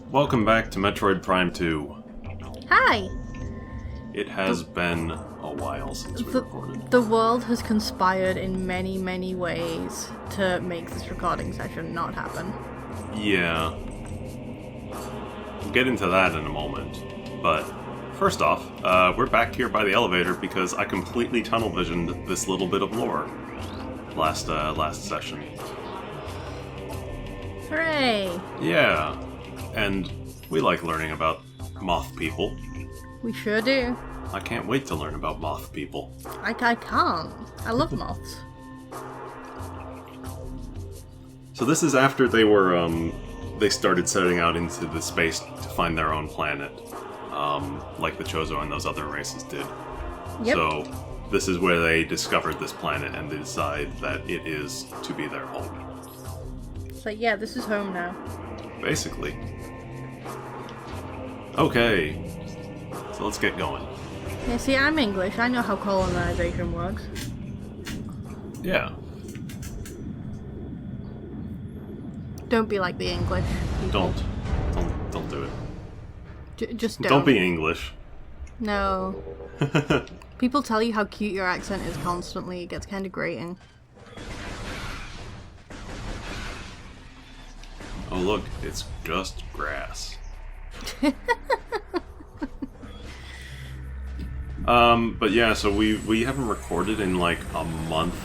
Welcome back to Metroid Prime 2. Hi! It has been a while since we recorded. The world has conspired in many, many ways to make this recording session not happen. Yeah. We'll get into that in a moment. But first off, we're back here by the elevator because I completely tunnel visioned this little bit of lore last session. Hooray! Yeah. And we like learning about moth people. We sure do. I can't wait to learn about moth people. I can't. I love moths. So this is after they were, they started setting out into the space to find their own planet. Like the Chozo and those other races did. Yep. So this is where they discovered this planet and they decide that it is to be their home. It's like, yeah, this is home now. Basically. Okay. So let's get going. Yeah, see, I'm English. I know how colonization works. Yeah. Don't be like the English people. Don't do it. Just don't. Don't be English. No. People tell you how cute your accent is constantly. It gets kind of grating. Oh look, it's just grass. But yeah, so we haven't recorded in like a month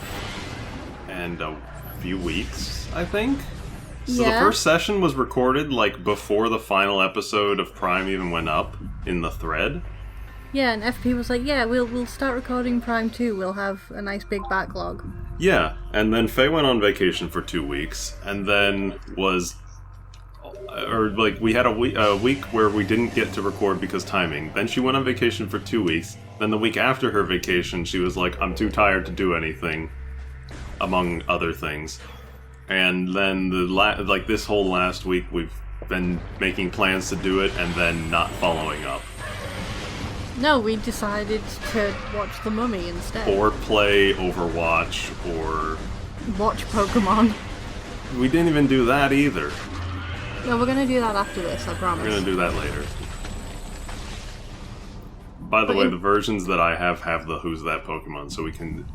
and a few weeks, I think. So yeah. The first session was recorded like before the final episode of Prime even went up in the thread. Yeah, and FP was like, yeah, we'll start recording Prime 2. We'll have a nice big backlog. Yeah, and then Faye went on vacation for 2 weeks, and then we had a week where we didn't get to record because timing. Then she went on vacation for 2 weeks. Then the week after her vacation, she was like, I'm too tired to do anything, among other things. And then this whole last week, we've been making plans to do it and then not following up. No, we decided to watch The Mummy instead. Or play Overwatch, or watch Pokemon. We didn't even do that either. No, we're gonna do that after this, I promise. We're gonna do that later. By the way, the versions that I have the Who's That Pokemon, so we can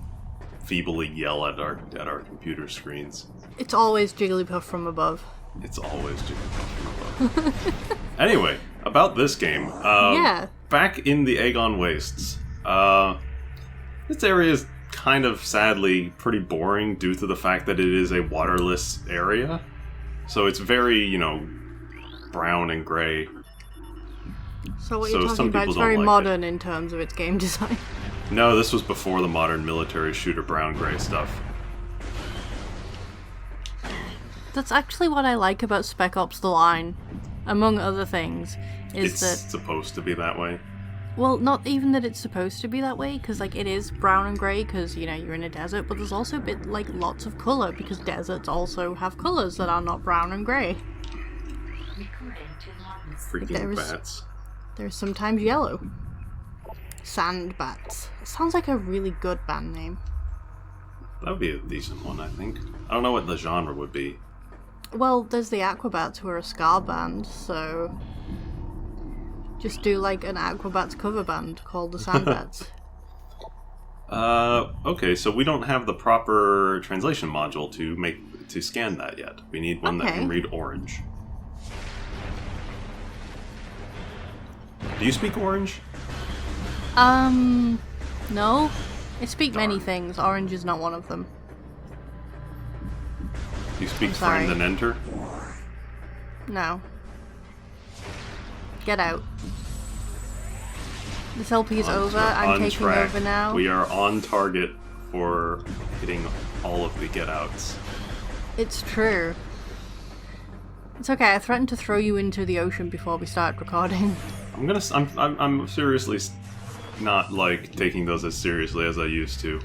feebly yell at our computer screens. It's always Jigglypuff from above. It's always Jigglypuff from above. Anyway, about this game. Yeah. Back in the Agon Wastes. This area is kind of, sadly, pretty boring due to the fact that it is a waterless area. So it's very, brown and gray. So what you're talking about is very modern in terms of its game design. No, this was before the modern military shooter brown-gray stuff. That's actually what I like about Spec Ops: The Line, among other things, is that... It's supposed to be that way. Well, not even that it's supposed to be that way, because, it is brown and grey, because, you're in a desert, but there's also lots of colour, because deserts also have colours that are not brown and grey. Freaking bats. There's sometimes yellow. Sand bats. It sounds like a really good band name. That would be a decent one, I think. I don't know what the genre would be. Well, there's the Aquabats, who are a ska band, so... just do, an Aquabats cover band called the Sandbats. Okay, so we don't have the proper translation module to scan that yet. We need one that can read orange. Do you speak orange? No. I speak many things. Orange is not one of them. Do you speak friend and enter? No. Get out. This LP is over. I'm taking over now. We are on target for hitting all of the get-outs. It's true. It's okay. I threatened to throw you into the ocean before we start recording. I'm seriously not taking those as seriously as I used to.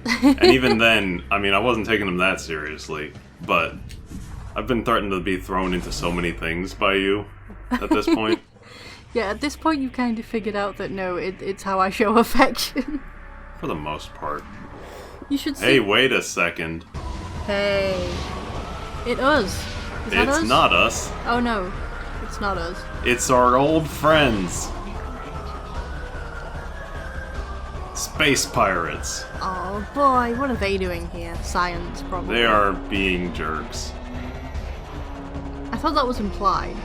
And even then, I wasn't taking them that seriously, but I've been threatened to be thrown into so many things by you at this point. Yeah, at this point you've kind of figured out that no, it's how I show affection. For the most part. You should see. Hey, wait a second. Hey. It us. Is that It's us? not us. Oh no, it's not us. It's our old friends. Space pirates. Oh boy, what are they doing here? Science, probably. They are being jerks. I thought that was implied.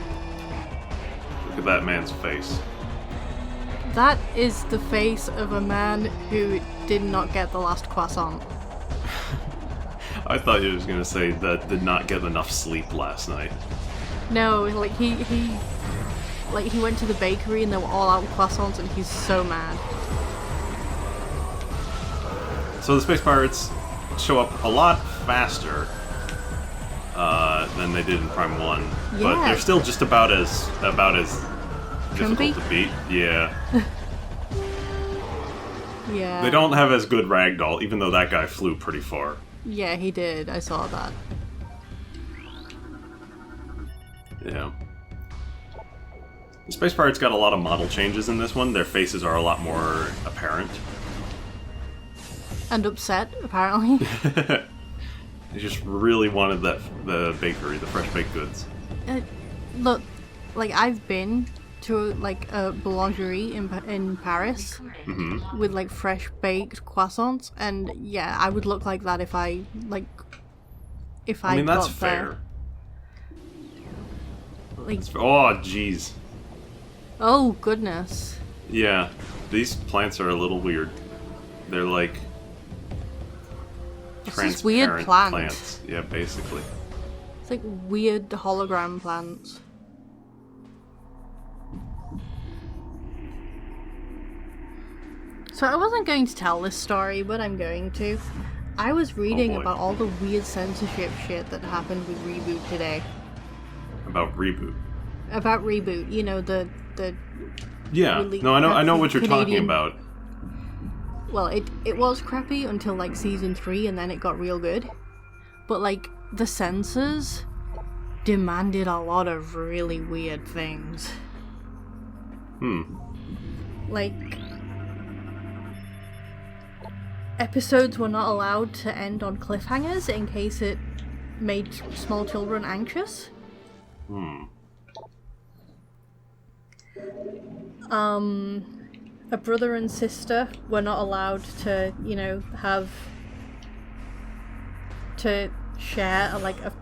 Look at that man's face. That is the face of a man who did not get the last croissant. I thought he was gonna say that did not get enough sleep last night. No, like he went to the bakery and they were all out of croissants and he's so mad. So the space pirates show up a lot faster than they did in Prime 1, but Yeah. they're still just about as Jumpy? difficult to beat. Yeah. Yeah. They don't have as good ragdoll, even though that guy flew pretty far. Yeah, he did. I saw that. Yeah. The Space Pirates got a lot of model changes in this one. Their faces are a lot more apparent. And upset, apparently. They just really wanted the bakery, the fresh baked goods. Look, like I've been to like a boulangerie in Paris with like fresh baked croissants, and yeah, I would look like that if I I mean, that's got fair. there. Like, Oh, jeez. oh goodness. Yeah, these plants are a little weird. They're like It's this weird transparent plant. plants. Yeah, basically. It's like weird hologram plants. So I wasn't going to tell this story, but I'm going to. I was reading boy. about all the weird censorship shit that happened with Reboot today. About Reboot. About Reboot, you know, the Yeah. really No, I know what you're talking Canadian- about. well, it was crappy until like season 3 and then it got real good. But like the censors demanded a lot of really weird things. Like episodes were not allowed to end on cliffhangers in case it made small children anxious. A brother and sister were not allowed to, you know, share a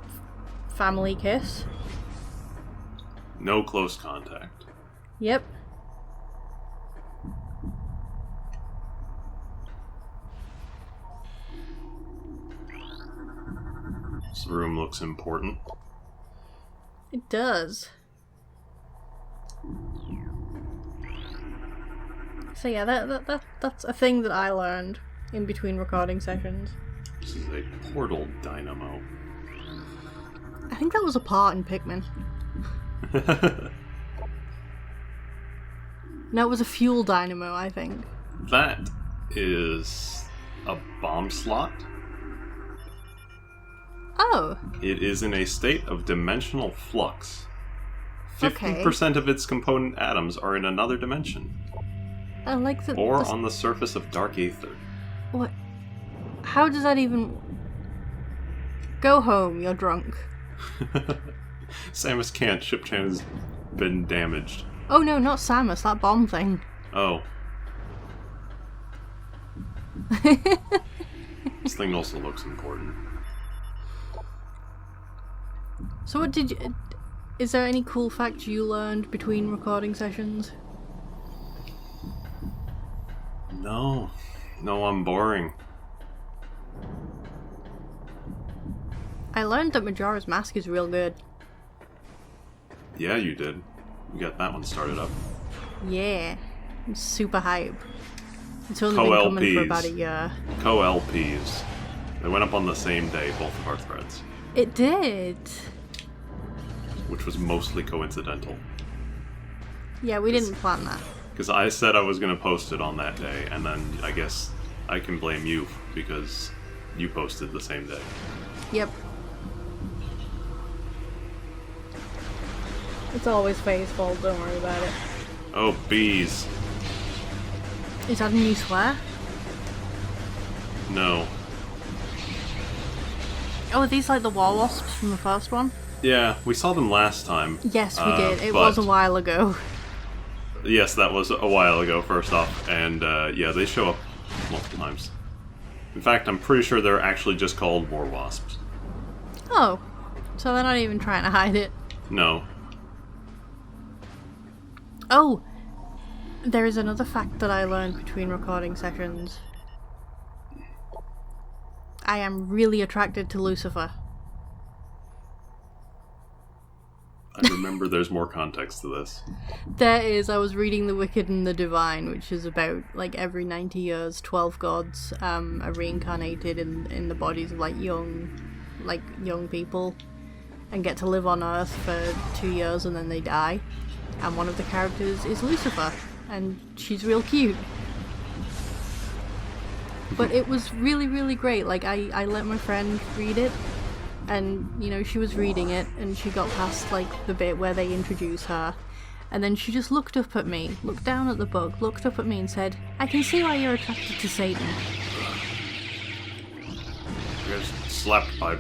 family kiss. No close contact. Yep. This room looks important. It does. So yeah, that's a thing that I learned in between recording sessions. This is a portal dynamo. I think that was a part in Pikmin. No, it was a fuel dynamo, I think. That is a bomb slot. Oh, It is in a state of dimensional flux. Okay. 50% of its component atoms are in another dimension, I like that. or on the surface of dark aether. What? How does that even... Go home, you're drunk. Samus can't. Ship Chan has been damaged. Oh no, not Samus, that bomb thing. Oh. This thing also looks important. So what did you... Is there any cool facts you learned between recording sessions? No. No, I'm boring. I learned that Majora's Mask is real good. Yeah, you did. You got that one started up. Yeah. I'm super hype. It's only been coming for about a year. Co-LPs. They went up on the same day, both of our threads. It did. Which was mostly coincidental. Yeah, we didn't plan that. Because I said I was going to post it on that day, and then I guess I can blame you because you posted the same day. Yep. It's always Faye's fault, don't worry about it. Oh, bees. Is that a new swear? No. Oh, are these like the war wasps from the first one? Yeah, we saw them last time. Yes, we did. It but- was a while ago. Yes, that was a while ago, first off. And, yeah, they show up multiple times. In fact, I'm pretty sure they're actually just called war wasps. Oh, so they're not even trying to hide it. No. Oh, there is another fact that I learned between recording sessions. I am really attracted to Lucifer. I remember there's more context to this. There is. I was reading The Wicked and the Divine, which is about, like, every 90 years, 12 gods are reincarnated in the bodies of, like, young people and get to live on Earth for 2 years and then they die. And one of the characters is Lucifer, and she's real cute. But it was really, really great. Like, I let my friend read it, and, you know, she was reading it, and she got past, like, the bit where they introduce her, and then she just looked up at me, looked down at the book, looked up at me and said, "I can see why you're attracted to Satan." You guys slapped by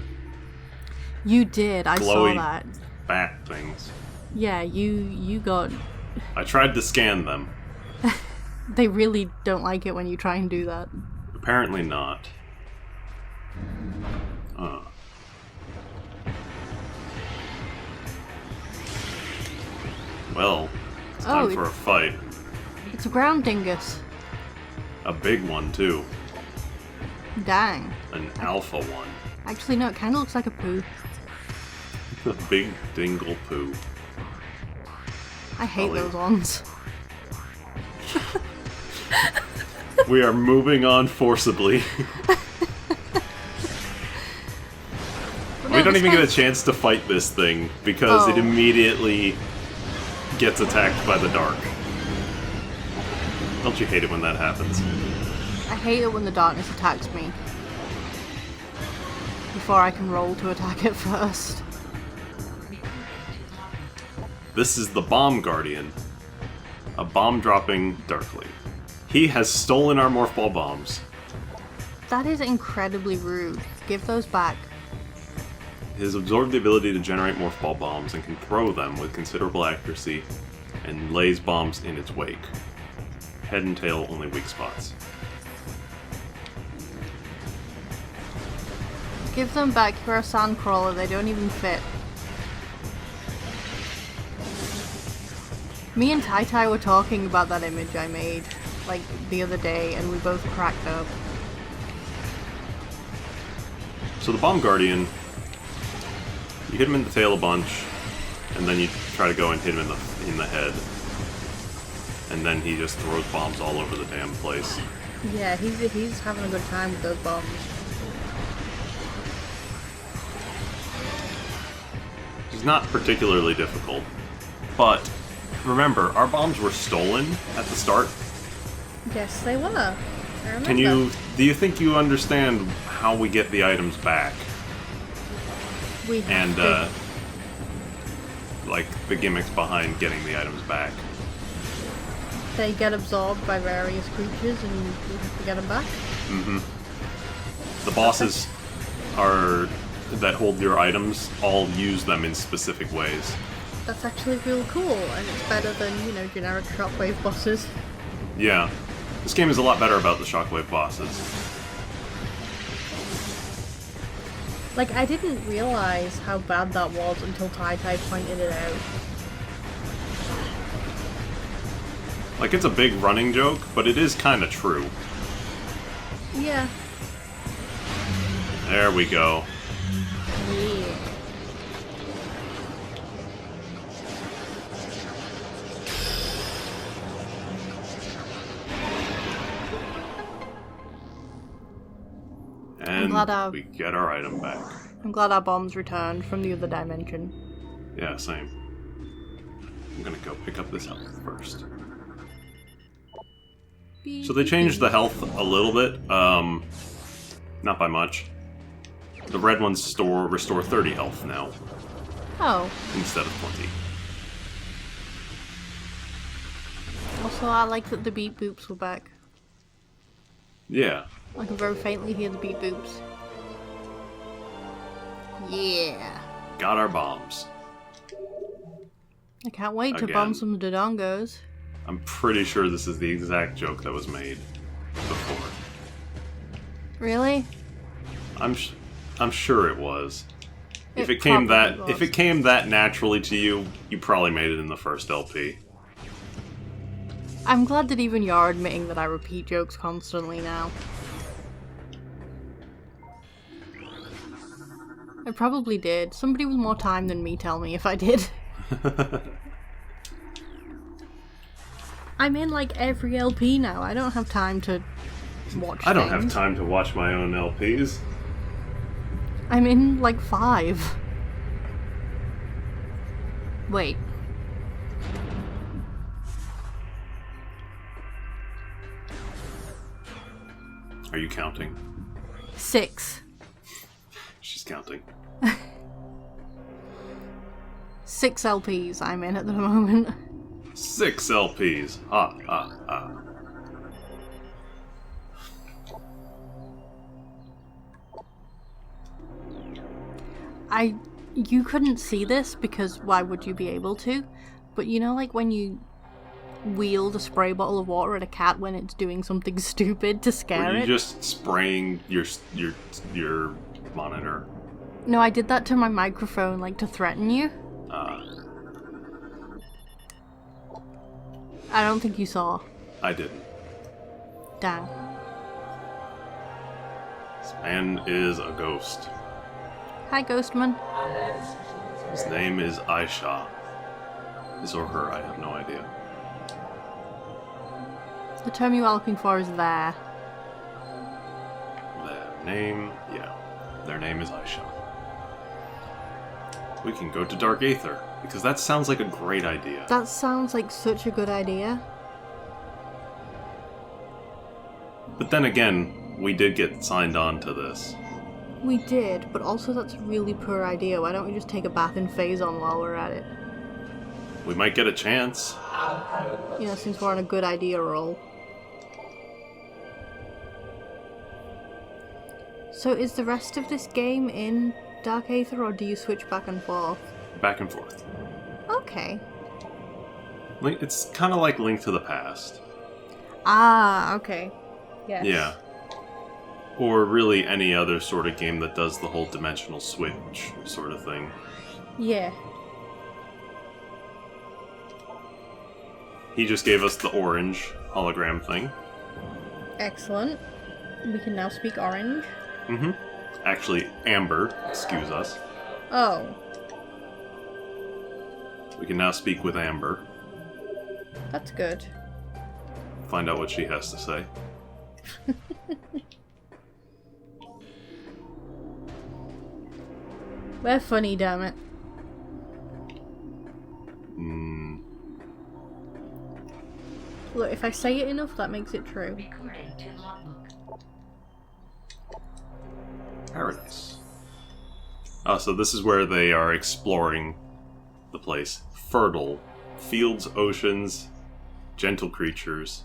You did, I saw glowy that. bat things. Yeah, you got... I tried to scan them. They really don't like it when you try and do that. Apparently not. Well, it's time for a fight. It's a ground dingus. A big one, too. Dang. An alpha one. Actually, no, it kind of looks like a poo. A big dingle poo. I hate Probably. those ones. We are moving on forcibly. We don't even get a chance to fight this thing because it immediately gets attacked by the dark. Don't you hate it when that happens? I hate it when the darkness attacks me. Before I can roll to attack it first. This is the Bomb Guardian. A bomb dropping darkly. He has stolen our Morph Ball bombs. That is incredibly rude. Give those back. He has absorbed the ability to generate Morph Ball bombs and can throw them with considerable accuracy and lays bombs in its wake. Head and tail only weak spots. Give them back. You're a sandcrawler. They don't even fit. Me and Tai Tai were talking about that image I made, like, the other day, and we both cracked up. So the Bomb Guardian, you hit him in the tail a bunch, and then you try to go and hit him in the head. And then he just throws bombs all over the damn place. Yeah, he's having a good time with those bombs. It's not particularly difficult, but remember, our bombs were stolen at the start. Yes, they were. I remember. Do you think you understand how we get the items back? We have And, to. like, the gimmicks behind getting the items back? They get absorbed by various creatures and we have to get them back. The bosses that hold your items all use them in specific ways. That's actually real cool, and it's better than, you know, generic shockwave bosses. Yeah. This game is a lot better about the Shockwave bosses. Like, I didn't realize how bad that was until Tai Tai pointed it out. Like, it's a big running joke, but it is kind of true. Yeah. There we go. Yeah. And glad we get our item back. I'm glad our bombs returned from the other dimension. Yeah, same. I'm gonna go pick up this health first. So they changed the health a little bit, not by much. The red ones restore 30 health now, Oh. instead of 20. Also, I like that the beep boops were back. Yeah. I can very faintly hear the beep boops. Yeah. Got our bombs. I can't wait to Again. bomb some Dodongos. I'm pretty sure this is the exact joke that was made before. Really? I'm sure it was. If It it came probably was. that naturally to you, you probably made it in the first LP. I'm glad that even you're admitting that I repeat jokes constantly now. I probably did. Somebody with more time than me tell me if I did. I'm in like every LP now. I don't have time to watch I don't have things. time to watch my own LPs. I'm in like 5. Wait. Are you counting? 6. She's counting. 6 LPs I'm in at the moment. 6 LPs. Ah. You couldn't see this because why would you be able to? But you know, like when you wield a spray bottle of water at a cat when it's doing something stupid to scare Were you it? just spraying your monitor? No, I did that to my microphone, like to threaten you. I don't think you saw. I didn't. Damn. This man is a ghost. Hi, Ghostman. His name is Aisha. His or her, I have no idea. The term you are looking for is there. Their name is Aisha. We can go to Dark Aether, because that sounds like a great idea. That sounds like such a good idea. But then again, we did get signed on to this. We did, but also that's a really poor idea. Why don't we just take a bath in Phazon while we're at it? We might get a chance. You know, since we're on a good idea roll. So is the rest of this game in Dark Aether, or do you switch back and forth? Back and forth. Okay. It's kind of like Link to the Past. Ah, okay. Yes. Yeah. Or really any other sort of game that does the whole dimensional switch sort of thing. Yeah. He just gave us the orange hologram thing. Excellent. We can now speak orange. Mm-hmm. Actually, amber, excuse us. Oh. We can now speak with Amber. That's good. Find out what she has to say. We're funny, damn it. Look, if I say it enough, that makes it true. Paradise. Oh, so this is where they are exploring the place. Fertile. Fields, oceans, gentle creatures.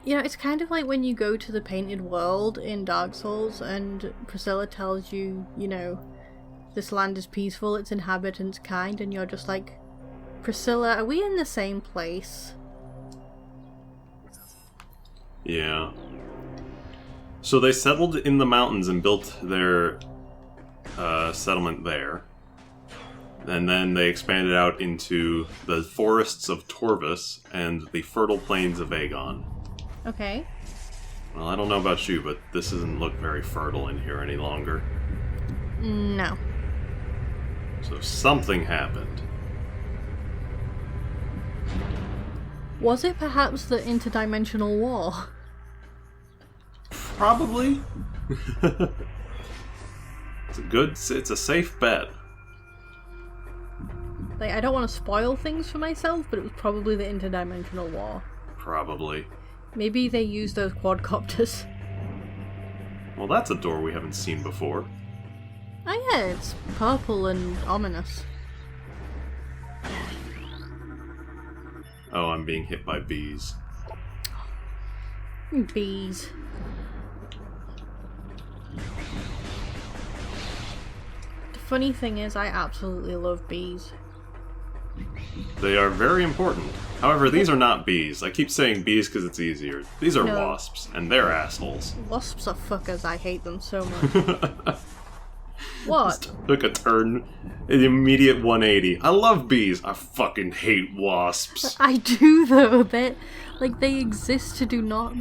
You know, it's kind of like when you go to the Painted World in Dark Souls and Priscilla tells you, you know, this land is peaceful, its inhabitants kind, and you're just like, Priscilla, are we in the same place? Yeah. So they settled in the mountains and built their settlement there. And then they expanded out into the forests of Torvus and the fertile plains of Agon. Okay. Well, I don't know about you, but this doesn't look very fertile in here any longer. No. So something happened. Was it perhaps the interdimensional war? Probably. It's a safe bet. Like, I don't want to spoil things for myself, but it was probably the interdimensional war. Probably. Maybe they used those quadcopters. Well, that's a door we haven't seen before. Oh yeah, it's purple and ominous. Oh, I'm being hit by bees. Bees. funny thing is, I absolutely love bees. They are very important. However, these are not bees. I keep saying bees because it's easier. These are No. wasps, and they're assholes. Wasps are fuckers, I hate them so much. What? Took a turn, an immediate 180. I love bees. I fucking hate wasps. I do though, they exist to do not,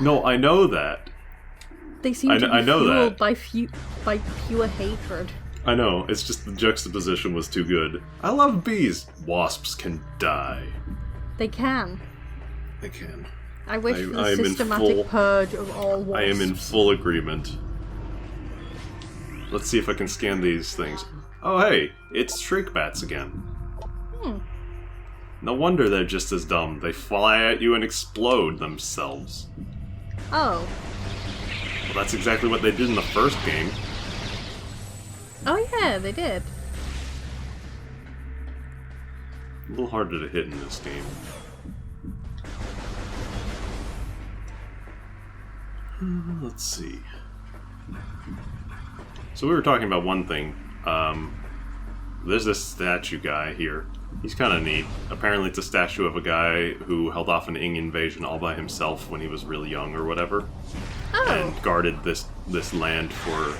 No, I know that. they seem to be I know fueled that. by pure hatred. I know, it's just the juxtaposition was too good. I love bees. Wasps can die. They can. They can. I wish for I the am in systematic full- purge of all wasps. I am in full agreement. Let's see if I can scan these things. Oh hey, it's shrink bats again. No wonder they're just as dumb. They fly at you and explode themselves. Oh. Well, that's exactly what they did in the first game. Oh yeah, they did. A little harder to hit in this game. Let's see. So we were talking about one thing. There's this statue guy here. He's kind of neat. Apparently it's a statue of a guy who held off an Ing invasion all by himself when he was really young or whatever. Oh. And guarded this land for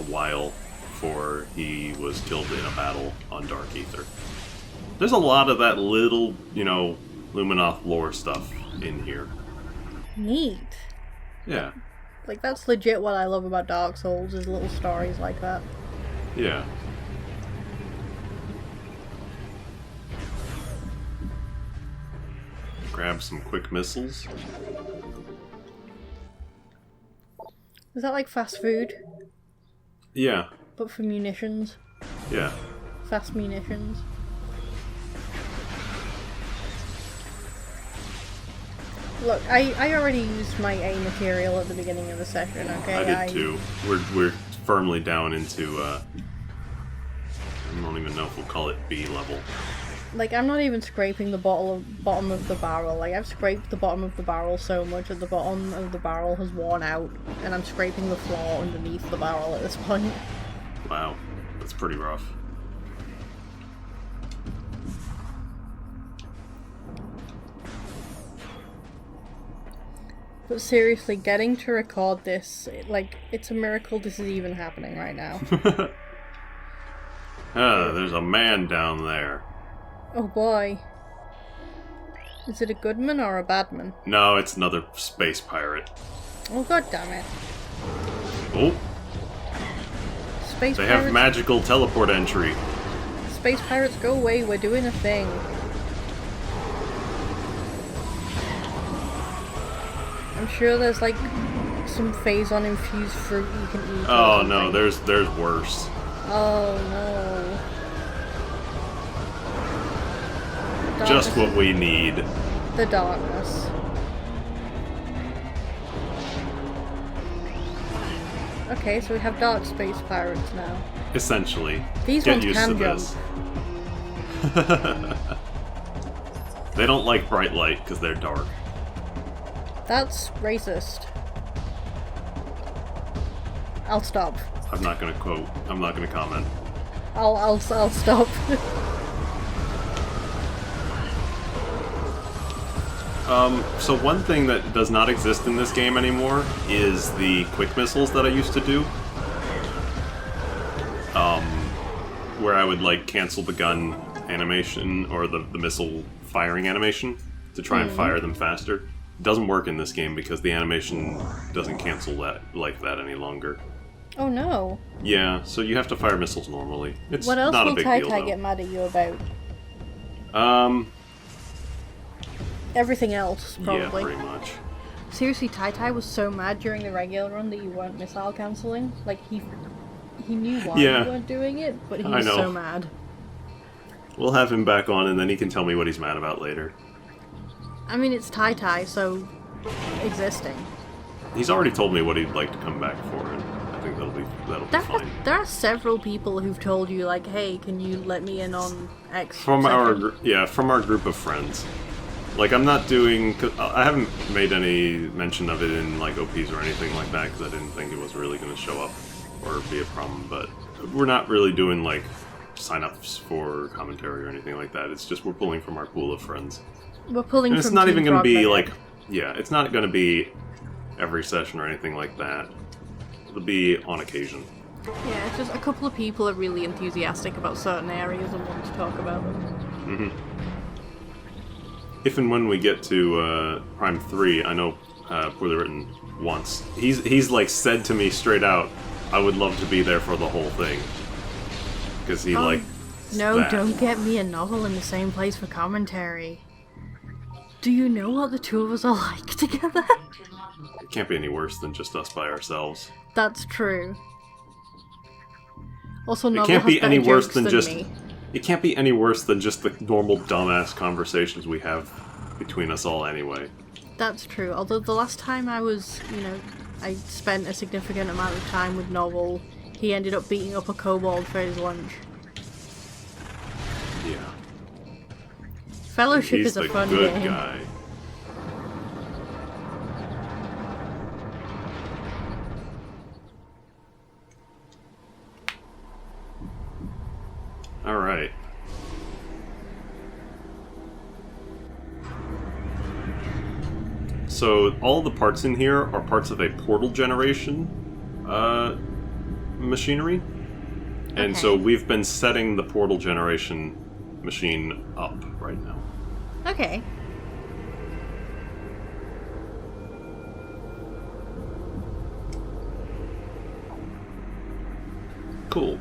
a while before he was killed in a battle on Dark Aether. There's a lot of that little, Luminoth lore stuff in here. Neat. Yeah. That's legit what I love about Dark Souls, is little stories like that. Yeah. Grab some quick missiles. Is that like fast food, Yeah. but for munitions? Yeah. Fast munitions. Look, I already used my A material at the beginning of the session, okay? I did too. We're firmly down into, I don't even know if we'll call it B level. I'm not even scraping the bottom of the barrel. I've scraped the bottom of the barrel so much that the bottom of the barrel has worn out, and I'm scraping the floor underneath the barrel at this point. Wow. That's pretty rough. But seriously, getting to record this, it's a miracle this is even happening right now. There's a man down there. Oh boy. Is it a good man or a bad man? No, it's another space pirate. Oh god damn it. Oh, Space they pirates, have magical teleport entry. Space pirates, go away, we're doing a thing. I'm sure there's some Phazon infused fruit you can eat. Oh no, there's worse. Oh no. Just Darkness- what we need. The darkness. Okay, so we have dark space pirates now. Essentially. These Get ones used can to this. They don't like bright light because they're dark. That's racist. I'll stop. I'm not gonna quote. I'm not gonna comment. I'll stop. So one thing that does not exist in this game anymore is the quick missiles that I used to do. Where I would cancel the gun animation or the missile firing animation to try and fire them faster. It doesn't work in this game because the animation doesn't cancel that like that any longer. Oh no. Yeah, so you have to fire missiles normally. It's What else not a will big Tai deal Tai though. get mad at you about? Everything else, probably. Yeah, pretty much. Seriously, Tai Tai was so mad during the regular run that you weren't missile cancelling. He knew why Yeah. you weren't doing it, but he I was know. so mad. We'll have him back on and then he can tell me what he's mad about later. I mean, it's Tai Tai, so existing. He's already told me what he'd like to come back for, and I think that'll be fine. There are several people who've told you, hey, can you let me in on X From section? from our group of friends. I'm not doing. I haven't made any mention of it in OPs or anything like that because I didn't think it was really going to show up or be a problem. But we're not really doing like sign-ups for commentary or anything like that. It's just we're pulling from our pool of friends. We're pulling And it's from not Team even going to be Frogman. like, yeah, it's not going to be every session or anything like that. It'll be on occasion. Yeah, it's just a couple of people are really enthusiastic about certain areas and want to talk about them. Mm-hmm. If and when we get to Prime 3, I know Poorly Written once. He's like said to me straight out, I would love to be there for the whole thing. Because he like. No, that. don't get me a novel in the same place for commentary. Do you know what the two of us are like together? It can't be any worse than just us by ourselves. That's true. Also, It novel can't has be better any worse jokes than just. me. It can't be any worse than just the normal dumbass conversations we have between us all anyway. That's true. Although the last time I was, I spent a significant amount of time with Novel, he ended up beating up a kobold for his lunch. Yeah. Fellowship He's is a the fun good game. guy. Alright. So, all the parts in here are parts of a portal generation machinery. And so Okay. we've been setting the portal generation machine up right now. Okay. Cool.